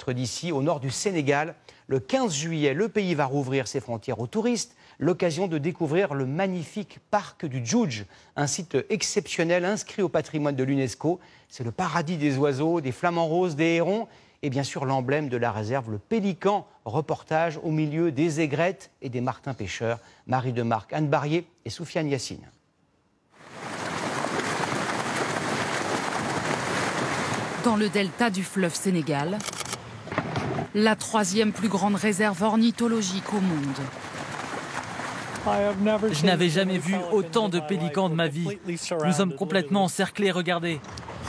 D'ici, au nord du Sénégal, le 15 juillet, le pays va rouvrir ses frontières aux touristes. L'occasion de découvrir le magnifique parc du Djoudj, un site exceptionnel inscrit au patrimoine de l'UNESCO. C'est le paradis des oiseaux, des flamants roses, des hérons et bien sûr l'emblème de la réserve, le pélican. Reportage au milieu des aigrettes et des martins pêcheurs. Marie Demarque, Anne Barrier et Soufiane Yassine. Dans le delta du fleuve Sénégal, la troisième plus grande réserve ornithologique au monde. Je n'avais jamais vu autant de pélicans de ma vie. Nous sommes complètement encerclés, regardez.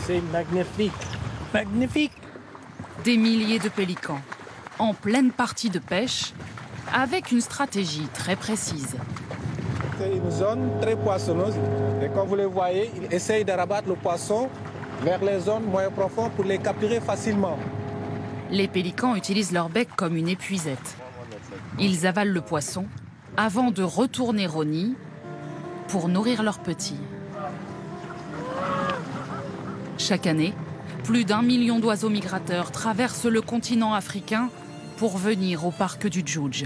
C'est magnifique, magnifique. Des milliers de pélicans, en pleine partie de pêche, avec une stratégie très précise. C'est une zone très poissonneuse. Et comme vous le voyez, ils essayent de rabattre le poisson vers les zones moins profondes pour les capturer facilement. Les pélicans utilisent leur bec comme une épuisette. Ils avalent le poisson avant de retourner au nid pour nourrir leurs petits. Chaque année, plus d'1 million d'oiseaux migrateurs traversent le continent africain pour venir au parc du Djoudj.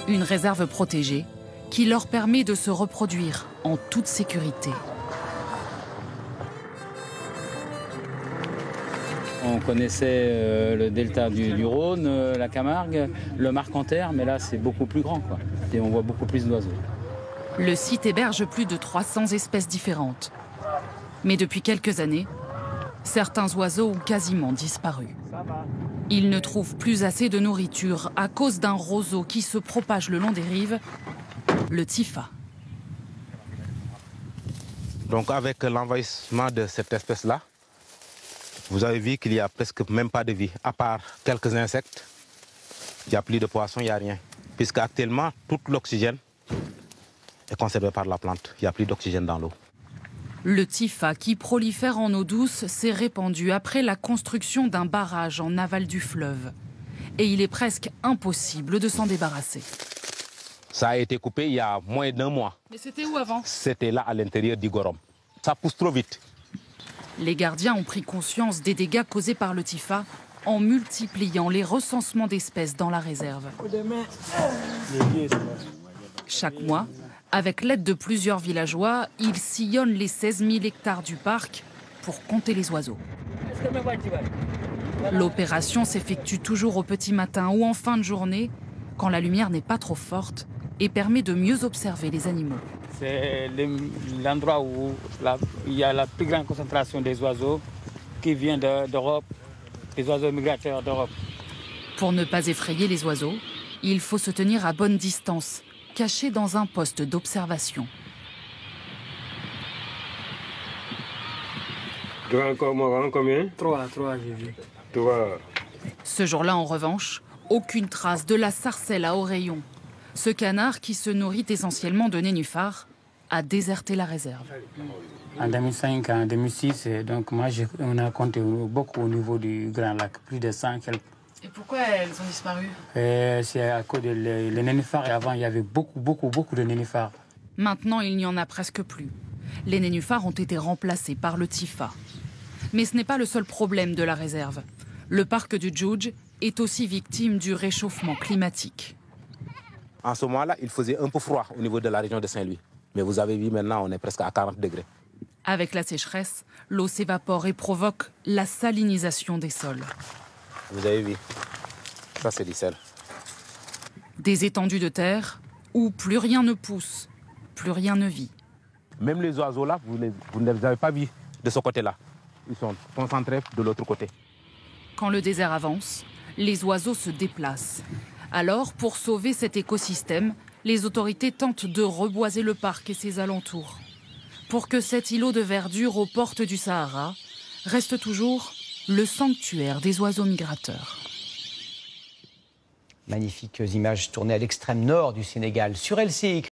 Une réserve protégée qui leur permet de se reproduire en toute sécurité. On connaissait le delta du Rhône, la Camargue, le Marcanterre, mais là c'est beaucoup plus grand, quoi. Et on voit beaucoup plus d'oiseaux. Le site héberge plus de 300 espèces différentes. Mais depuis quelques années, certains oiseaux ont quasiment disparu. Ils ne trouvent plus assez de nourriture à cause d'un roseau qui se propage le long des rives, le Tifa. Donc avec l'envahissement de cette espèce-là, vous avez vu qu'il n'y a presque même pas de vie. À part quelques insectes, il n'y a plus de poissons, il n'y a rien. Puisqu'actuellement, tout l'oxygène est conservé par la plante. Il n'y a plus d'oxygène dans l'eau. Le Tifa, qui prolifère en eau douce, s'est répandu après la construction d'un barrage en aval du fleuve. Et il est presque impossible de s'en débarrasser. Ça a été coupé il y a moins d'1 mois. Mais c'était où avant? C'était là, à l'intérieur du Gorom. Ça pousse trop vite. Les gardiens ont pris conscience des dégâts causés par le Tifa en multipliant les recensements d'espèces dans la réserve. Chaque mois, avec l'aide de plusieurs villageois, ils sillonnent les 16 000 hectares du parc pour compter les oiseaux. L'opération s'effectue toujours au petit matin ou en fin de journée, quand la lumière n'est pas trop forte et permet de mieux observer les animaux. C'est l'endroit où il y a la plus grande concentration des oiseaux qui viennent d'Europe, des oiseaux migrateurs d'Europe. Pour ne pas effrayer les oiseaux, il faut se tenir à bonne distance, caché dans un poste d'observation. Combien? 3, j'ai vu. 3. Ce jour-là, en revanche, aucune trace de la sarcelle à oreillons. Ce canard, qui se nourrit essentiellement de nénuphars, a déserté la réserve. En 2005, en 2006, donc on a compté beaucoup au niveau du Grand Lac, plus de 100 quelques. Et pourquoi elles ont disparu? C'est à cause des nénuphars. Et avant, il y avait beaucoup de nénuphars. Maintenant, il n'y en a presque plus. Les nénuphars ont été remplacés par le Tifa. Mais ce n'est pas le seul problème de la réserve. Le parc du Djoudj est aussi victime du réchauffement climatique. En ce moment-là, il faisait un peu froid au niveau de la région de Saint-Louis. Mais vous avez vu maintenant, on est presque à 40 degrés. Avec la sécheresse, l'eau s'évapore et provoque la salinisation des sols. Vous avez vu, ça c'est du sel. Des étendues de terre où plus rien ne pousse, plus rien ne vit. Même les oiseaux là, vous ne les avez pas vus de ce côté-là. Ils sont concentrés de l'autre côté. Quand le désert avance, les oiseaux se déplacent. Alors, pour sauver cet écosystème, les autorités tentent de reboiser le parc et ses alentours. Pour que cet îlot de verdure aux portes du Sahara reste toujours le sanctuaire des oiseaux migrateurs. Magnifiques images tournées à l'extrême nord du Sénégal. Sur LCI.